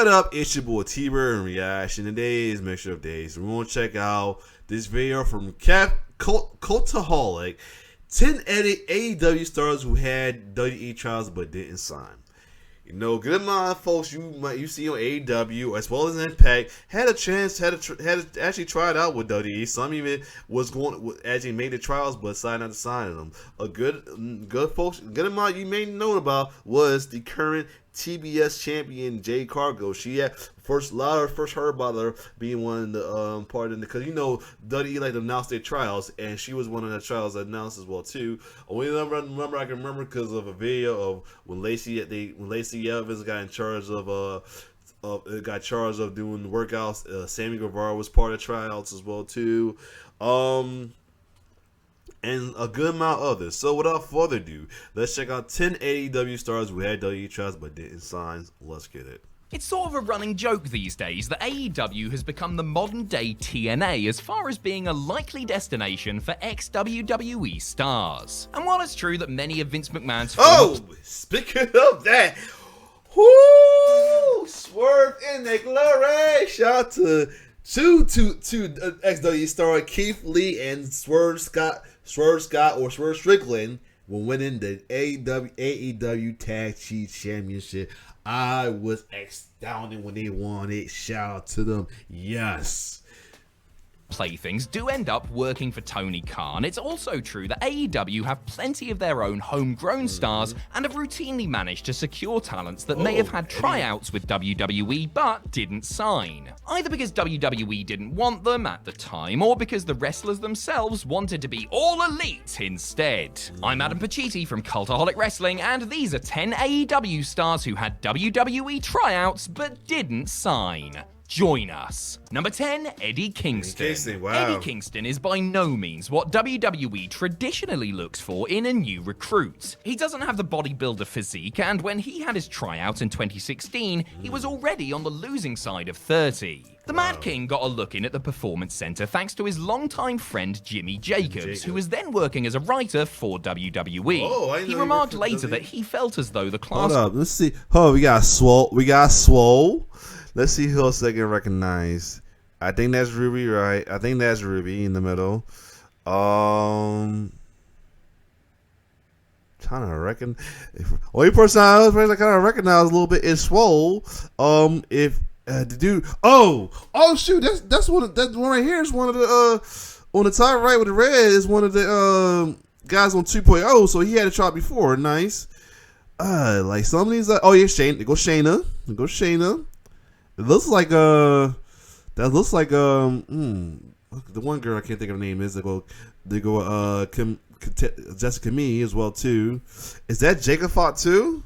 What up? It's your boy T-Bird and Reaction. Today is Mixture of Days. We're going to check out this video from Cultaholic. 10 AEW stars who had WWE trials but didn't sign. You know, good amount of folks you see on AEW as well as Impact had a chance, had actually tried out with WWE. Some even actually made the trials but decided not to sign them. A good amount you may know about was the current TBS champion Jade Cargill. She had first heard about her being one of the part of the, because you know WWE like to announce their trials, and she was one of the trials that announced as well too. Only number I can remember because of a video of when Lacey Evans got in charge of doing the workouts. Sammy Guevara was part of tryouts as well too. And a good amount of others. So without further ado, let's check out 10 AEW stars who had WWE trials but didn't sign. Let's get it. It's sort of a running joke these days that AEW has become the modern-day TNA as far as being a likely destination for ex-WWE stars. And while it's true that many of Vince McMahon's speaking of that, whoo, Swerve in the glory. Shout out to ex-WWE star Keith Lee and Swerve Scott or Swerve Strickland when winning the AEW Tag Team Championship. I was astounded when they won it. Shout out to them. Yes. Playthings do end up working for Tony Khan. It's also true that AEW have plenty of their own homegrown stars and have routinely managed to secure talents that may have had tryouts with WWE but didn't sign. Either because WWE didn't want them at the time or because the wrestlers themselves wanted to be all elite instead. I'm Adam Pacitti from Cultaholic Wrestling, and these are 10 AEW stars who had WWE tryouts but didn't sign. Join us. Number 10, Eddie Kingston. Wow. Eddie Kingston is by no means what WWE traditionally looks for in a new recruit. He doesn't have the bodybuilder physique, and when he had his tryout in 2016, he was already on the losing side of 30. The Mad King got a look in at the Performance Center thanks to his longtime friend Jimmy Jacobs, who was then working as a writer for WWE. He remarked later that he felt as though the class... Hold up, let's see. Oh, we got Swole. Let's see who else I can recognize. I think that's Ruby, right? I think that's Ruby in the middle. Trying to reckon. Only person I kind of recognize a little bit is Swole. If the dude, oh shoot, that's one right here is one of the on the top right with the red is one of the guys on 2.0. So he had a shot before. Nice. Like some of these. Oh yeah, Shayna. Go Shayna. It looks like the one girl I can't think of her name is. They go Jessica Mee as well too. Is that Jacob Fott too?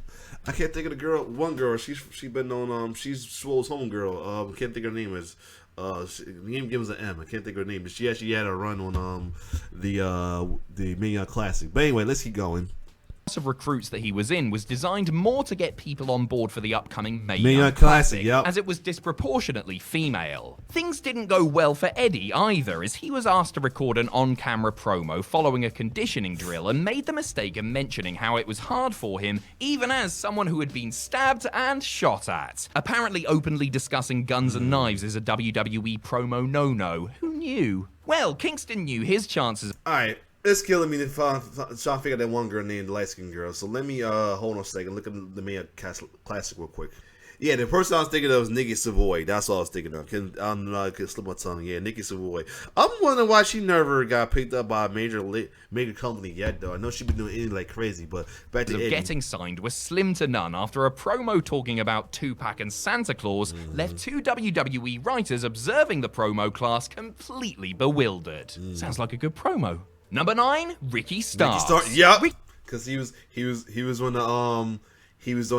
I can't think of the one girl. She's been on she's Swole's home girl. Can't think of her name is. The name gives an M. I can't think of her name, but she actually had a run on the Mania Classic. But anyway, let's keep going. Of recruits that he was in was designed more to get people on board for the upcoming Mae Young Classic, as it was disproportionately female. Things didn't go well for Eddie either, as he was asked to record an on-camera promo following a conditioning drill and made the mistake of mentioning how it was hard for him, even as someone who had been stabbed and shot at. Apparently openly discussing guns and knives is a WWE promo no-no. Who knew? Well, Kingston knew his chances. Alright. It's killing me to try to figure out that one girl named the light-skinned girl. So let me hold on a second. Look at the Mania Classic real quick. Yeah, the person I was thinking of was Nikki Savoy. That's all I was thinking of. I could slip my tongue. Yeah, Nikki Savoy. I'm wondering why she never got picked up by a major company yet, though. I know she's been doing anything like crazy, but back to Eddie. Getting signed was slim to none after a promo talking about Tupac and Santa Claus left two WWE writers observing the promo class completely bewildered. Sounds like a good promo. Number 9, Ricky Starks. Yep. Because he was on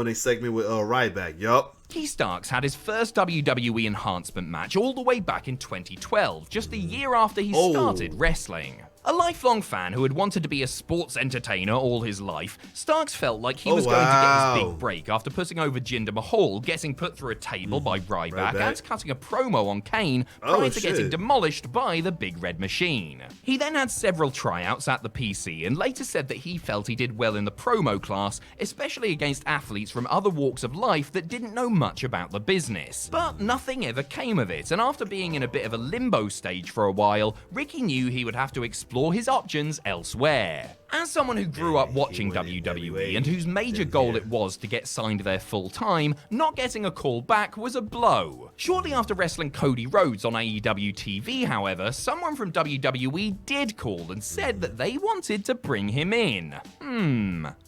a segment with Ryback. Yup. Ricky Starks had his first WWE enhancement match all the way back in 2012, just a year after he started wrestling. A lifelong fan who had wanted to be a sports entertainer all his life, Starks felt like he was going to get his big break after putting over Jinder Mahal, getting put through a table by Ryback, and cutting a promo on Kane prior to getting demolished by the Big Red Machine. He then had several tryouts at the PC and later said that he felt he did well in the promo class, especially against athletes from other walks of life that didn't know much about the business. But nothing ever came of it, and after being in a bit of a limbo stage for a while, Ricky knew he would have to explore his options elsewhere. As someone who grew up watching WWE and whose major goal it was to get signed there full time, not getting a call back was a blow. Shortly after wrestling Cody Rhodes on AEW TV, however, someone from WWE did call and said that they wanted to bring him in.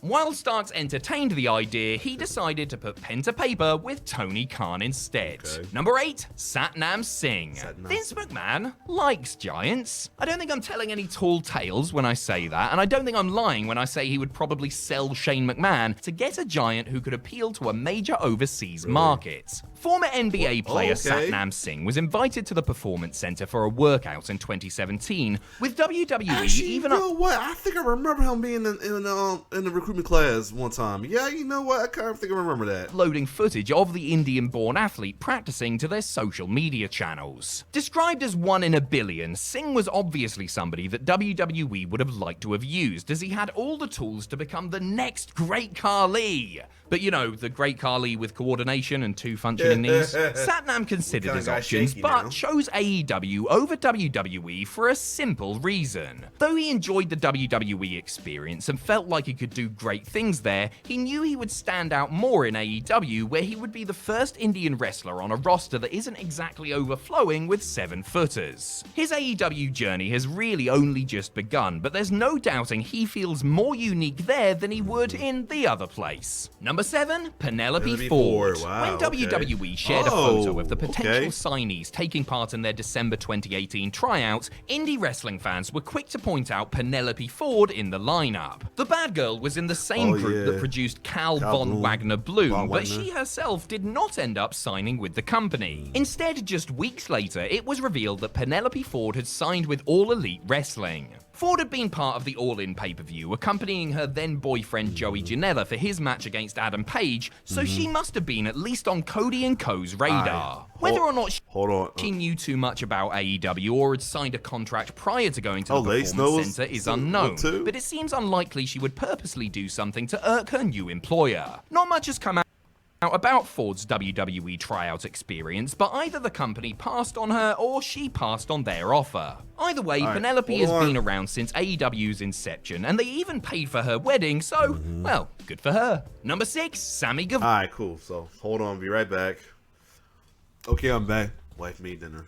While Starks entertained the idea, he decided to put pen to paper with Tony Khan instead. Number 8, Satnam Singh. Vince McMahon likes giants. I don't think I'm telling any tall tales when I say that, and I don't think I'm lying when I say he would probably sell Shane McMahon to get a giant who could appeal to a major overseas market. Former NBA player Satnam Singh was invited to the Performance Center for a workout in 2017, with WWE You know what? I think I remember him being in the recruitment class one time. Yeah, you know what? I kind of think I remember that. Uploading footage of the Indian-born athlete practicing to their social media channels. Described as one in a billion, Singh was obviously somebody that WWE would have liked to have used, as he had all the tools to become the next Great Khali. But you know, the Great Khali with coordination and 2 functioning knees. Satnam considered his options, but chose AEW over WWE for a simple reason. Though he enjoyed the WWE experience and felt like he could do great things there, he knew he would stand out more in AEW, where he would be the first Indian wrestler on a roster that isn't exactly overflowing with 7-footers. His AEW journey has really only just begun, but there's no doubting he feels more unique there than he would in the other place. Number 7, Penelope Ford. When WWE shared a photo of the potential signees taking part in their December 2018 tryouts, indie wrestling fans were quick to point out Penelope Ford in the lineup. The bad girl was in the same group that produced Cal Von Wagner Bloom, but she herself did not end up signing with the company. Instead, just weeks later, it was revealed that Penelope Ford had signed with All Elite Wrestling. Ford had been part of the All In pay-per-view, accompanying her then-boyfriend Joey Janela for his match against Adam Page, so she must have been at least on Cody & Co.'s radar. Whether or not she knew too much about AEW or had signed a contract prior to going to the Performance Center is unknown, but it seems unlikely she would purposely do something to irk her new employer. Not much has come out about Ford's WWE tryout experience, but either the company passed on her or she passed on their offer. Either way, Penelope has been around since AEW's inception, and they even paid for her wedding, so, well, good for her. Number 6, Sammy Guevara. Alright, cool. So, hold on, be right back. Okay, I'm back. Wife made dinner.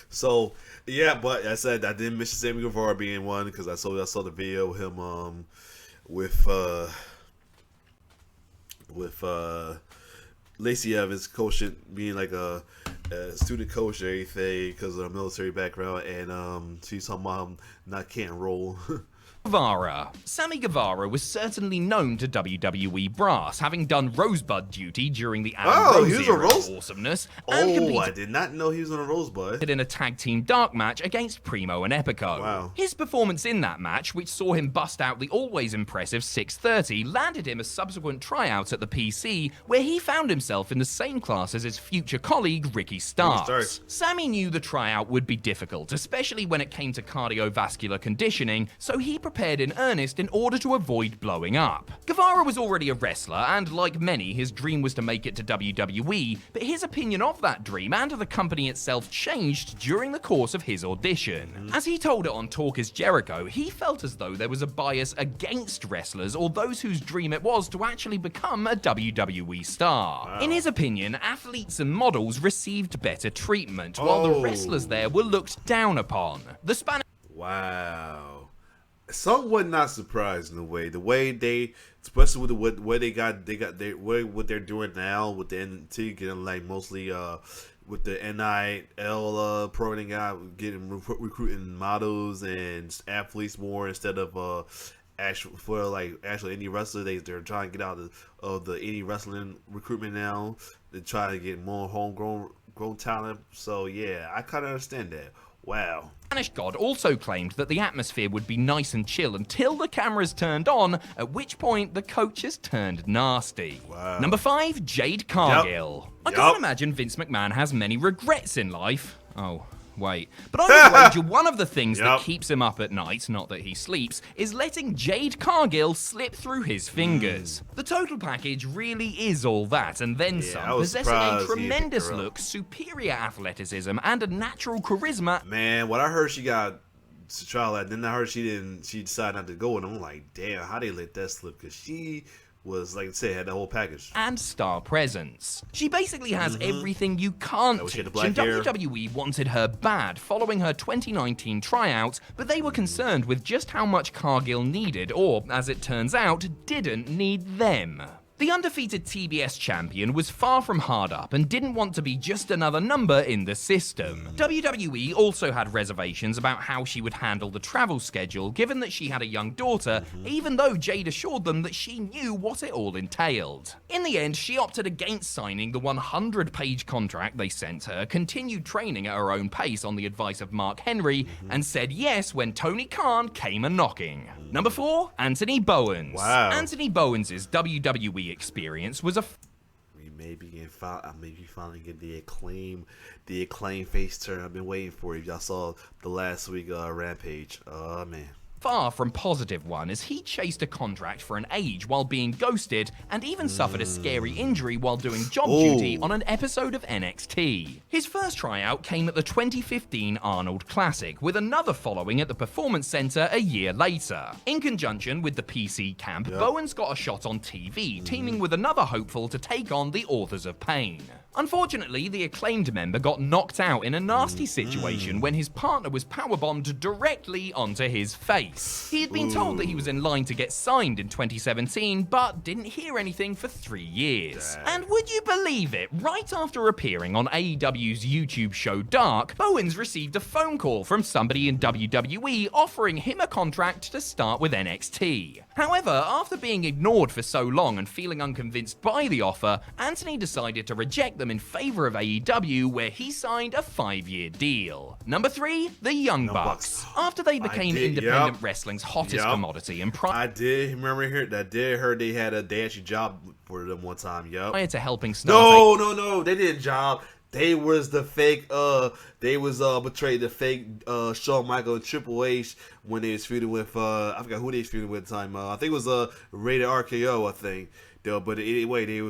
So, yeah, but I said I didn't mention Sammy Guevara being one, because I saw the video of him, with Lacey Evans coaching, being like a student coach or anything because of her military background, and she's talking about him can't roll. Guevara. Sammy Guevara was certainly known to WWE brass, having done Rosebud duty during the Adam Rose era of awesomeness, and competed I did not know he was on a Rosebud. In a tag team dark match against Primo and Epico. Wow. His performance in that match, which saw him bust out the always impressive 630, landed him a subsequent tryout at the PC, where he found himself in the same class as his future colleague Ricky Starks. Sammy knew the tryout would be difficult, especially when it came to cardiovascular conditioning, so he prepared in earnest in order to avoid blowing up. Guevara was already a wrestler, and like many, his dream was to make it to WWE, but his opinion of that dream and of the company itself changed during the course of his audition. As he told it on Talk is Jericho, he felt as though there was a bias against wrestlers or those whose dream it was to actually become a WWE star. Wow. In his opinion, athletes and models received better treatment, while the wrestlers there were looked down upon. The Spanish Somewhat not surprised in a way. The way they, especially with the way what they're doing now with the NT getting like mostly with the NIL program out, getting recruiting models and athletes more instead of actual indie wrestlers. They're trying to get out of the indie wrestling recruitment now. They're trying to get more homegrown talent. So yeah, I kind of understand that. Wow. Spanish God also claimed that the atmosphere would be nice and chill until the cameras turned on, at which point the coaches turned nasty. Wow. Number 5, Jade Cargill. I Yup. can't imagine Vince McMahon has many regrets in life. Oh, wait. But I would wager one of the things that keeps him up at night, not that he sleeps, is letting Jade Cargill slip through his fingers. The total package really is all that, and then some, possessing a tremendous look, superior athleticism, and a natural charisma. Man, what I heard she got to trial that, then I heard she decided not to go, and I'm like, damn, how they let that slip? Because she was, like I said, had the whole package. And star presence. She basically has everything you can't teach, and WWE wanted her bad following her 2019 tryouts, but they were concerned with just how much Cargill needed, or, as it turns out, didn't need them. The undefeated TBS champion was far from hard up and didn't want to be just another number in the system. WWE also had reservations about how she would handle the travel schedule, given that she had a young daughter, even though Jade assured them that she knew what it all entailed. In the end, she opted against signing the 100-page contract they sent her, continued training at her own pace on the advice of Mark Henry, and said yes when Tony Khan came a-knocking. Number 4, Anthony Bowens. Wow. Anthony Bowens' WWE experience was we may be finally get the acclaim face turn I've been waiting for. If y'all saw the last week Rampage, oh man. far from positive one, as he chased a contract for an age while being ghosted and even suffered a scary injury while doing job duty on an episode of NXT. His first tryout came at the 2015 Arnold Classic, with another following at the Performance Center a year later. In conjunction with the PC camp, Bowens got a shot on TV, teaming with another hopeful to take on the Authors of Pain. Unfortunately, the Acclaimed member got knocked out in a nasty situation when his partner was powerbombed directly onto his face. He had been told that he was in line to get signed in 2017, but didn't hear anything for 3 years. And would you believe it, right after appearing on AEW's YouTube show Dark, Bowens received a phone call from somebody in WWE offering him a contract to start with NXT. However, after being ignored for so long and feeling unconvinced by the offer, Anthony decided to reject them in favor of AEW, where he signed a 5-year deal. Number 3, the Young Bucks. After they became independent wrestling's hottest commodity and I did remember hearing that. Did heard they had a actually job for them one time. prior to helping start. No, they didn't job. They was the fake. They was betrayed the fake Shawn Michaels and Triple H when they was feuding with. I forgot who they was feuding with at the time. I think it was Rated RKO. I think. But anyway, they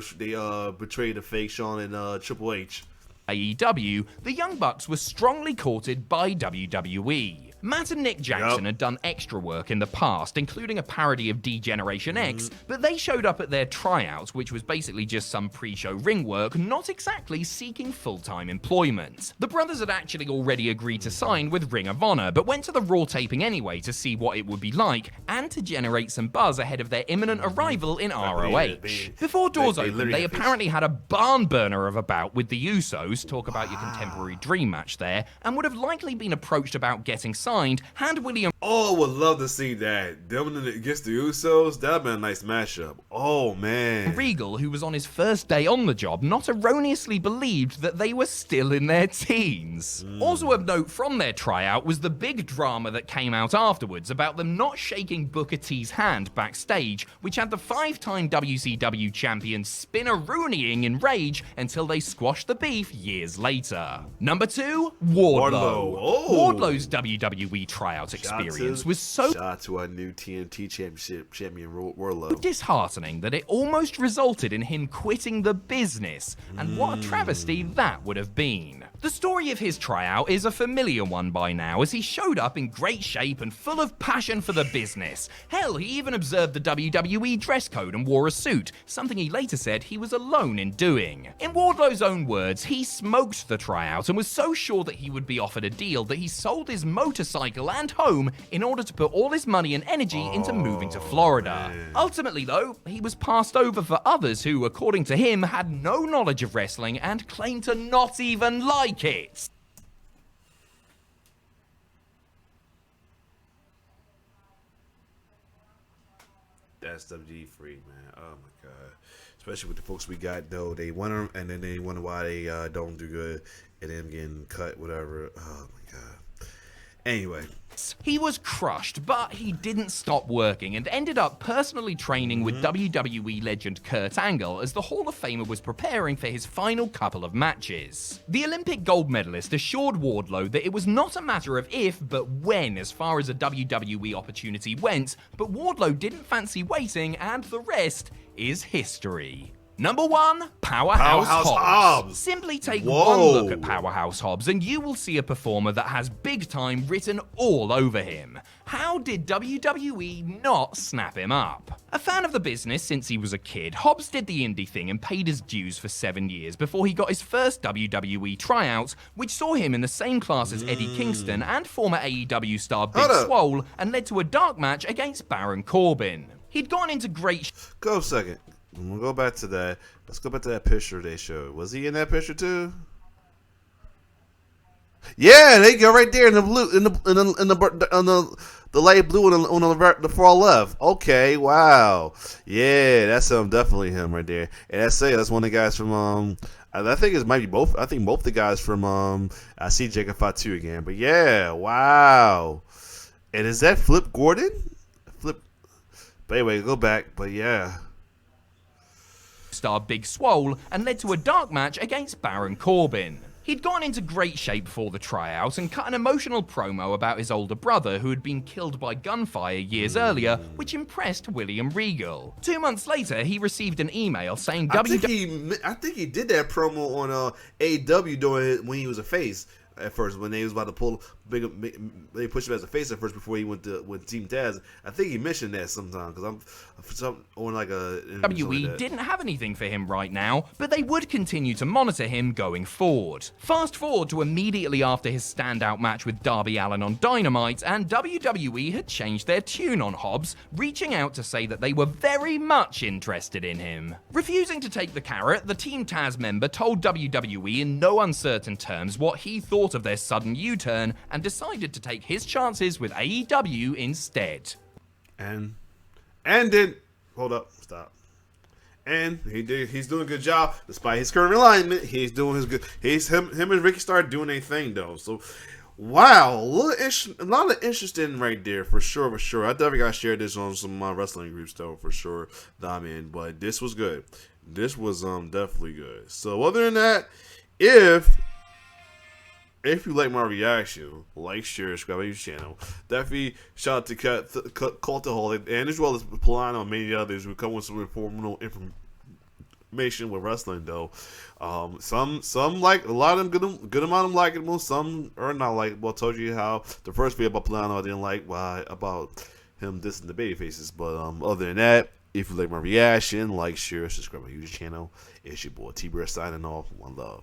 betrayed the fake Shawn and Triple H. AEW, the Young Bucks were strongly courted by WWE. Matt and Nick Jackson had done extra work in the past, including a parody of D-Generation X, but they showed up at their tryouts, which was basically just some pre-show ring work, not exactly seeking full-time employment. The brothers had actually already agreed to sign with Ring of Honor, but went to the Raw taping anyway to see what it would be like, and to generate some buzz ahead of their imminent arrival in ROH. Before doors opened, they apparently had a barn burner of a bout with the Usos, talk about your contemporary dream match there, and would have likely been approached about getting signed had William would love to see that. Them against the Usos, that'd been a nice matchup. Oh man. Regal, who was on his first day on the job, not erroneously believed that they were still in their teens. Also of note from their tryout was the big drama that came out afterwards about them not shaking Booker T's hand backstage, which had the 5-time WCW champion spinner-rooneying in rage until they squashed the beef years later. Number 2, Wardlow. Wardlow's WWE tryout experience was so shout out to our new TNT Championship champion Wardlow. disheartening that it almost resulted in him quitting the business, and what a travesty that would have been. The story of his tryout is a familiar one by now, as he showed up in great shape and full of passion for the business. Hell, he even observed the WWE dress code and wore a suit, something he later said he was alone in doing. In Wardlow's own words, he smoked the tryout and was so sure that he would be offered a deal that he sold his motorcycle and home in order to put all his money and energy into moving to Florida. Ultimately though, he was passed over for others who, according to him, had no knowledge of wrestling and claimed to not even like it. That's WG freak, man. Oh my god. Especially with the folks we got though. They want them and then they wonder why they don't do good and then getting cut, whatever. Oh my god. Anyway. He was crushed, but he didn't stop working and ended up personally training with WWE legend Kurt Angle as the Hall of Famer was preparing for his final couple of matches. The Olympic gold medalist assured Wardlow that it was not a matter of if, but when as far as a WWE opportunity went, but Wardlow didn't fancy waiting, and the rest is history. Number 1, Powerhouse Hobbs. Simply take one look at Powerhouse Hobbs and you will see a performer that has big time written all over him. How did WWE not snap him up? A fan of the business since he was a kid, Hobbs did the indie thing and paid his dues for 7 years before he got his first WWE tryout, which saw him in the same class as Eddie Kingston and former AEW star Big Swole, and led to a dark match against Baron Corbin. He'd gone into great Go a second. We'll go back to that. Let's go back to that picture they showed. Was he in that picture too? Yeah, there you go, right there in the blue, in the light blue on the far left. Okay, wow, yeah, that's definitely him right there. And that's one of the guys from I think it might be both. I think both the guys from I see Jacob Fatu again, but yeah, wow. And is that Flip Gordon? Flip. But anyway, go back. But yeah. Star Big Swole and led to a dark match against Baron Corbin. He'd gone into great shape for the tryout and cut an emotional promo about his older brother who had been killed by gunfire years earlier, which impressed William Regal. 2 months later, he received an email saying I think he did that promo on AEW doing it when he was a face. At first, when they was about to pull they pushed him as a face at first before he went with Team Taz. I think he mentioned that sometime because I'm on like a WWE didn't have anything for him right now, but they would continue to monitor him going forward. Fast forward to immediately after his standout match with Darby Allin on Dynamite, and WWE had changed their tune on Hobbs, reaching out to say that they were very much interested in him. Refusing to take the carrot, the Team Taz member told WWE in no uncertain terms what he thought of their sudden U-turn and decided to take his chances with AEW instead. And then hold up, stop. And he's doing a good job despite his current alignment. He's doing his good. Him and Ricky started doing their thing though. So wow, a lot of interesting right there for sure. I definitely gotta share this on some of my wrestling groups though for sure. I mean, but this was good. This was definitely good. So other than that, if you like my reaction, like, share, subscribe to your channel. Definitely shout out to Cultaholic and as well as Polano and many others who come with some informational information with wrestling though. Some like, a lot of them good amount of them likable, some are not likable. I told you how the first video about Polano I didn't like about him dissing the baby faces. But other than that, if you like my reaction, like, share, subscribe to my YouTube channel. It's your boy T-Bear signing off. One love.